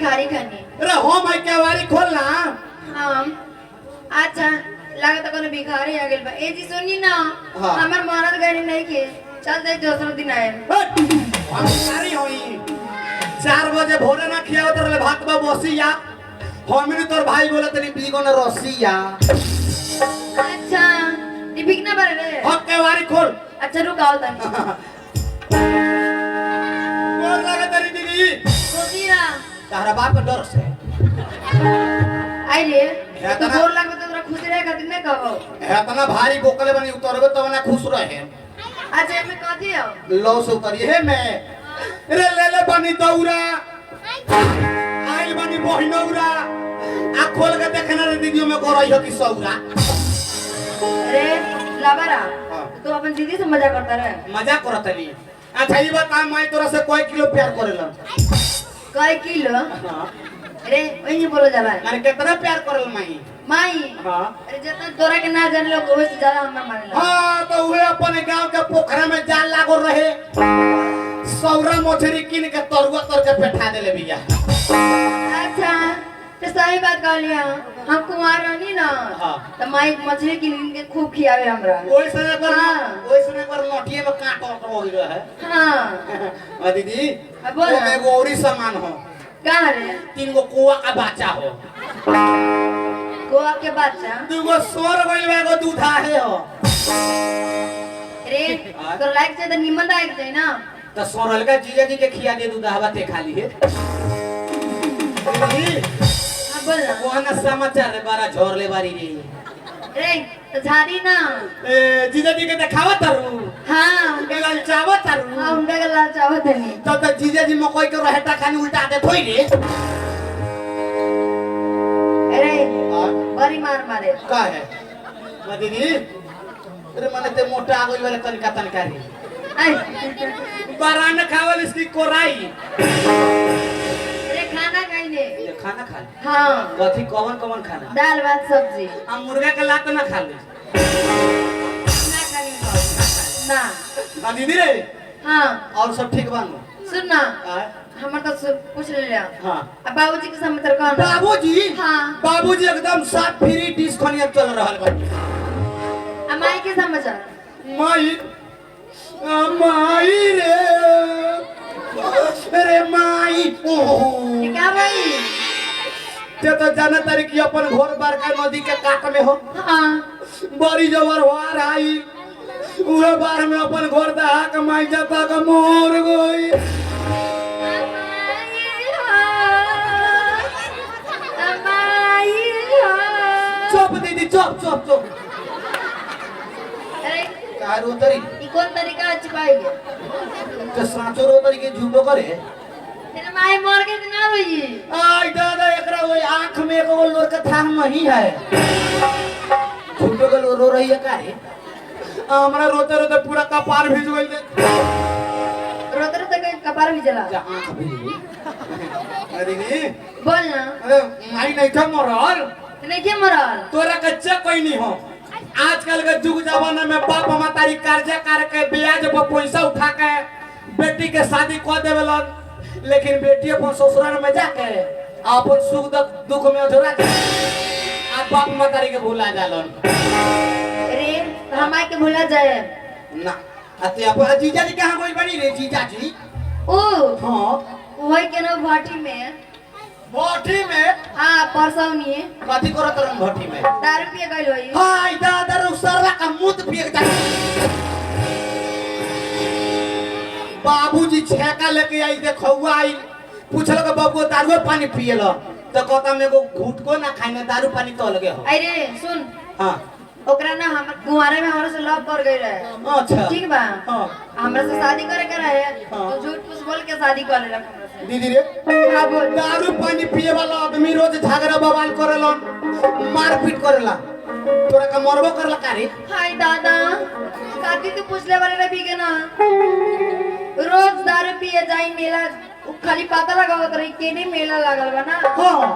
भिखारी खानी। अरे हो मैं केवाड़ी खोल ना। हाँ अच्छा लागत कोनो भिखारी आ गेल बा। ए जी सुनी ना हाँ। हमर मरद गाड़ी नहीं के चल दे दूसरा दिन आए। हम भिखारी होई 4 बजे भोरे ना खियावत रहले भात बा बसिया हमनी तोर भाई बोलत नहीं बीगो ना रसिया। अच्छा दीपिक ना बारे रे। हो केवाड़ी खोल। अच्छा रुक आओ तनी। बोल लगे तेरी दीदी सोची ना तारा बाप के डर से आई रे या तो तना- बोल लागो तो तोरा खुश रहे खातिर नहीं कहबो। इतना भारी बोकले बनी उतरबे तब ना खुश रहे। अच्छा एमे कथी हो लो से उतरिए हे मैं रे ले ले बनी दौरा आइल बनी बहिनौरा आ खोल के देखना रे दीदी में करई हो कि सौरा। अरे लाबारा हाँ। तू अपन दीदी से मजा करता रहे। मजाक करत नहीं। अच्छा ये बता मैं तोरा से कोई किलो प्यार करेला। कई किलो हां अरे वही बोलो जाला माने कितना प्यार करल मैं। माई हां अरे जितना तोरा के ना जान लोग ओसे ज्यादा हमरा मानेला। हां तो उहे अपन गांव के पोखरा में जाल लागो रहे सौरा मछरी किन के तरुआ तर के बैठा देले बिया। अच्छा तो सही बात कह लिया हम कुमार रहनी ना हाँ। तो माई मछली किन के खूब खियावे हमरा। ओइ समय पर हाँ। ओइ समय पर नटिए में काट हो गई है। हां आ दीदी अब बोल वो एगो औरी सामान हो कहां रे 3 गो कुआ का बच्चा हो गोवा के बच्चा 2 गो सोर गइल बा एगो दूधा है हो रे हाँ। तो लाइक से तो निमन लाइक जाए ना तो सोरल का जीजा जी के खिया दे दूधा हवा ते खा ली है। दीदी हां बोल ना वो ना समाचार रे बारा झोरले बारी रे रे तो झाड़ी ना ए जीजा जी के देखावा तारू हां के ललचावा तारू हां उनका गला चाहत नहीं तो जीजा जी मकई के रहेटा खानी उल्टा दे थोई रे। अरे हां बड़ी मार मारे का है दीदी अरे मने ते मोटा आ गइल वाले तनका तनका रे आई बारान खावल इसकी कोराई अरे खाना खाइने ये खाना खा ले हां कथी कौन कौन खाना दाल भात सब्जी हम मुर्गा के लात ना खा ले ना खानी ना ना दीदी रे हां और सब ठीक बानो सुन ना आय हमर तो पूछ ले लिया हां अब बाबूजी के समाचार कौन बाबूजी हां बाबूजी एकदम साफ फ्री डिश खनिया चल रहल बा। अमाई के समाचार माई माई रे अरे माई ये क्या भाई ते तो जाना तारी कि अपन घर बरका नदी के काट में हो हां बड़ी जबर वार आई उहे बार में अपन घर दहा के माई जाता के मोर गई। चुप दीदी चुप चुप चुप अरे का रोतरी ये कौन तरीका छिपाएगे तो साचो रोतरी के झूठो करे तेरे माई मर के ना रोई आई दादा एकरा वो आंख में एगो लोर का था नहीं है झूठो के रो रही है का रे हमरा रोते रोते पूरा कपार भिज गइल रोते रोते कहीं कपार भी जला जा आंख भिज गई। अरे दीदी बोल ना अरे माई नहीं था मरल नहीं क्या मरल तोरा कच्चा कोई नहीं हो आजकल के युग जमाना में बाप हमारी कर्जा करके ब्याज पर पैसा उठा के बेटी के शादी कर देवलन लेकिन बेटी अपन ससुराल में जाके अपन सुख दुख में अधूरा के आ बाप मतारी के भूला जालन। अरे हमारे के भूला जाए ना अते अपन जीजा जी कहां कोई बनी रे जीजा जी ओ हां वही के ना भाटी में भट्टी में हां परसौनी कथी करत रहन भट्टी में दारू पिए गइल होई हाय दादा रो सरवा का मुंह फेंक जा। बाबूजी छेका लेके आई देखौआ आई पूछल के बाबू दारू पानी पियल तो कहता में एगो घूट को ना खाइना दारू पानी तो लगे हो। अरे सुन हां ओकरा ना हम कुंवारे में हमरा से लव कर गई रहे अच्छा ठीक बा हां हमरा से शादी करे के रहे हाँ। तो झूठ फूस बोल के शादी कर लेलक हमरा से दीदी रे हां बोल दारू पानी पिए वाला आदमी रोज झगड़ा बवाल करेलन मारपीट करेला तोरा का मरबो करला का रे हाय दादा काटी तो पूछले वाले रही के ना रोज दारू पिए जाई मेला उ खाली पता लगावत रही केने मेला लागल बा ना हां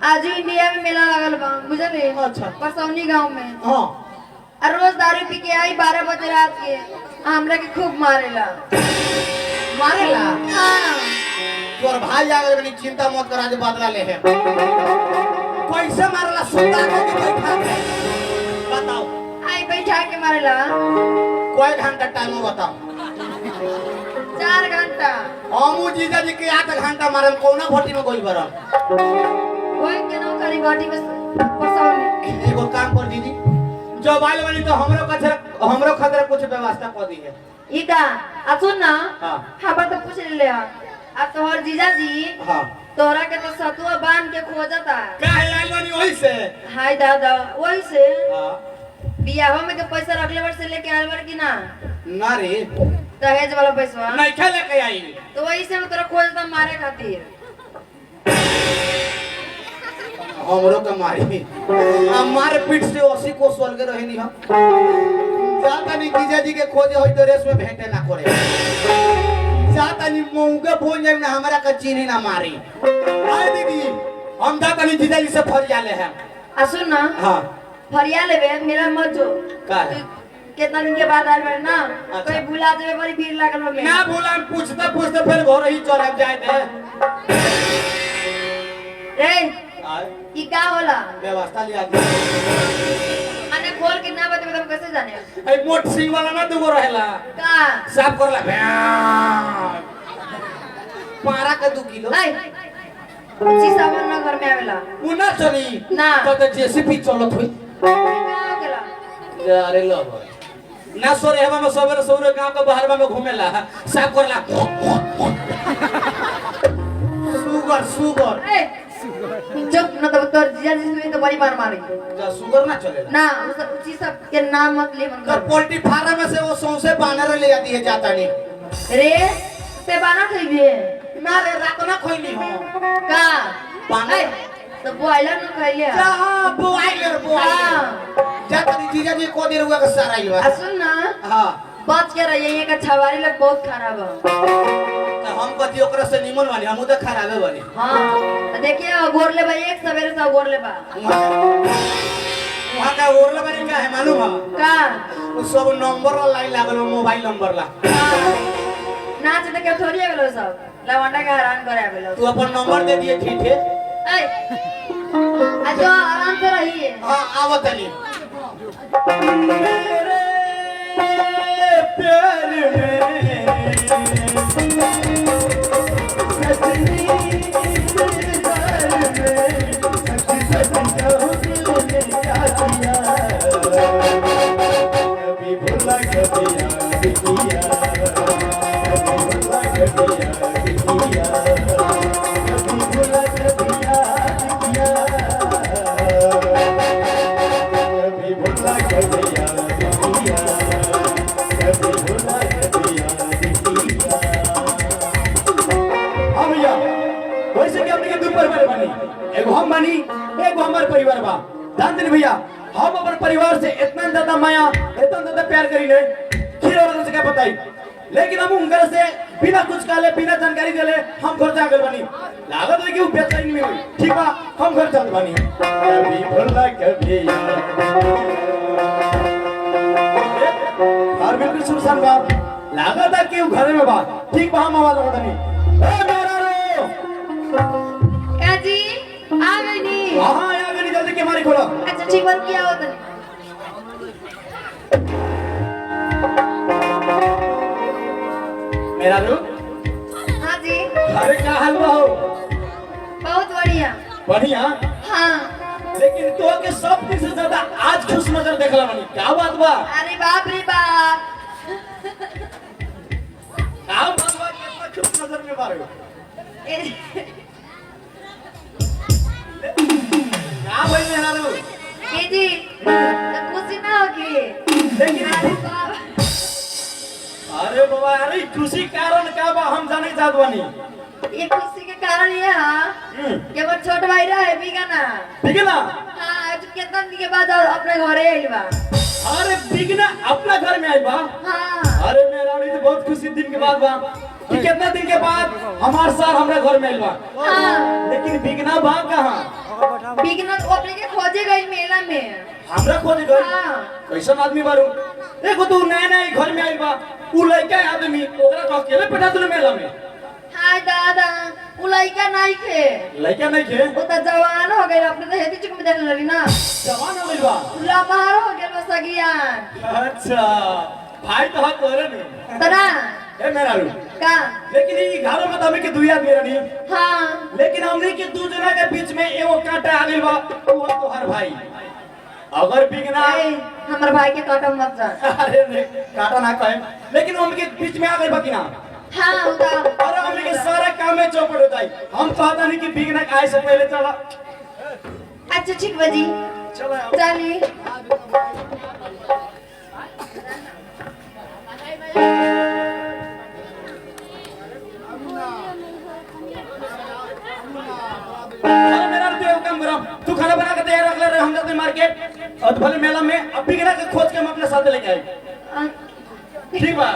आज इंडिया में मेला लागल बा बुझले अच्छा। परसौनी गांव में हां और रोज दारू पी के आई 12 बजे रात के हमरा के खूब मारेला मारेला हाँ तोर भाई आ गए बनी चिंता मत कर आज बदला ले है कैसे मारला सुता के बैठा के बताओ आई बैठा के मारेला कोई घंटा टाइम बताओ 4 घंटा हमू जीजा जी के 8 घंटा मारल कोना भट्टी में कोई बरल कोई के नो करी बाटी में पसावनी एगो काम कर दीदी जब आइल बनी तो हमरो खतरा कुछ व्यवस्था कर दी है ई का आ सुन ना हां हबा तो पूछ ले आ तोहर जीजा जी हां तोहरा के तो सतुआ बांध के खोजता काहे आइल बनी वही से हाय दादा वही से हां बियाह में के पैसा रखले बार से लेके आइल बार कि ना ना रे दहेज वाला पैसा नहीं खेले के आई तो वही से मैं तोरा खोजता मारे खातिर हमरो के मारी हमारे पीठ से 80 को सोल के रहनी हम जाता नहीं जीजा जी के खोजे होई तो रेस में भेंटे ना करे जाता नहीं मौके फोन जाए ना हमारा का चीनी ना मारी आए दीदी हम जाता नहीं जीजा जी से फरिया ले हैं आ सुन ना हां फरिया लेबे मेरा मत जो का है? कितना दिन के बाद आइल बार ना अच्छा। कोई भुला देबे बड़ी भीड़ लागल बा ना भूला हम पूछते पूछते फिर घर ही चल जाए दे रे आए ई का होला व्यवस्था लिया दी माने खोल के ना बते हम कैसे जाने ए मोट सिंह वाला ना दुगो रहेला का साफ करला पारा के 2 किलो नहीं शीशा बन ना घर में आवेला उना चली ना। तो जेसीबी चलत होई का हो गेला अरे लो भाई ना सोरे हवा में सवेरे सवेरे गांव के बाहर में घूमेला साफ करला सुगर ए चुप ना तो तोर जीजा जी सुनी तो बड़ी मार मारेगी जा सुगर ना चलेला ना उस शीशा के नाम मत ले मन तो पोल्ट्री फार्म में से वो सौंसे बानर ले जाती है जाता नहीं रे ते बाना खइबे ना रे रात ना खोइली हो का बानर तो बॉयलर न खइले जा बॉयलर जाता नहीं जीजा जी को देर हुआ के सारा ही आ सुन ना हां बच के रहिए ये का छवारी लोग बहुत खराब है तो हम कथी ओकरा से निमन वाली हम तो खराबे वाली हां देखिए गोर ले भाई एक सवेरे से गोर ले बा वहां का ओरला बारी का है मालूम है का वो सब नंबर ला लाइन लागल मोबाइल नंबर ला नाच देखे थोड़ी आवेलो सब लवंडा के हैरान करे आवेलो तू अपन नंबर दे दिए ठीक है ए आ जो आराम से रहिए हां आवत नहीं प्यार कभी भुला कभी याद किया कभी भुला कभी याद किया कभी भुला कभी याद किया कभी भुला कभी याद किया कभी भुला कभी याद किया हाँ भैया वैसे कि अपने के दो परिवार बनी एगो हम बनी एगो हमार परिवार बा जानते नहीं भैया हम अपन परिवार से इतना ज्यादा माया इतना ज्यादा प्यार करी ले खीर वालों से क्या बताई लेकिन हम उनकर से बिना कुछ काले बिना जानकारी देले हम घर जा गए बनी लागत है कि वो बेचैन में हुई ठीक बा हम घर चल बनी कभी भुला कभी याद और बिल्कुल सुनसान बा लागत है कि वो घर में बा ठीक बा हम आवाज उठा नहीं ए मेरा रो ए जी आ गई नी हां आ गई जल्दी के मारी खोलो अच्छा ठीक बात किया हो तने मेरा रो हां जी अरे क्या हाल बा हो बहुत बढ़िया बढ़िया हां लेकिन तो के सब दिन से ज्यादा आज खुश नजर देखला मनी क्या बात बा अरे बाप रे बाप क्या बात बा कितना खुश नजर में मारे क्या भाई मेरा रो ए जी तो खुशी ना होगी लेकिन अरे बाप अरे बाबा अरे खुशी कारण क्या बा हम जाने चाहत बानी ये खुशी के कारण ये है कि वो छोट भाई रहे बिगना ठीक है ना हाँ आज कितना दिन के बाद अपने घरे आइल बा अरे बिगना अपना घर में आई बा हाँ अरे मेरा रो तो बहुत खुशी दिन के बाद बा कि कितना दिन के बाद हमार सर हमरा घर में आई बा हाँ लेकिन बिगना बा कहां बिगना तो अपने के खोजे गई मेला में हमरा खोज गई हाँ कैसन आदमी बारू देखो तू नया नया घर में आई बा उ लड़का आदमी ओकरा तो अकेले बैठा तू मेला में हाय दादा उ लइका नहीं खे लड़का नहीं खे वो तो जवान हो गए अपने तो हेती चुक में देख लली ना जवान हो गइल बा लमहर हो गए बस सगियान अच्छा भाई तो हाथ तोरे ने तना ए मेरा रू का लेकिन ई घरों में तो हमें के दुई आदमी रहनी हाँ लेकिन हमने के दू जना के बीच में एगो कांटा आ गइल बा वो तोहर भाई अगर बिगना ए, हमर भाई के काटम मत जा अरे नहीं काटा ना कहे लेकिन हमके बीच में आ गइल बा कि ना हाँ उदा अरे हमने के सारा काम में चौपट हो जाई हम कहता नहीं कि बिगना आए से पहले चला अच्छा ठीक बजी चलो चली अरे मेरा तो एक काम करो तू खाना बना के तैयार रख ले रहे हम जाते हैं मार्केट और भले मेला में अब बिगना के खोज के हम अपने साथ लेके आए ठीक बा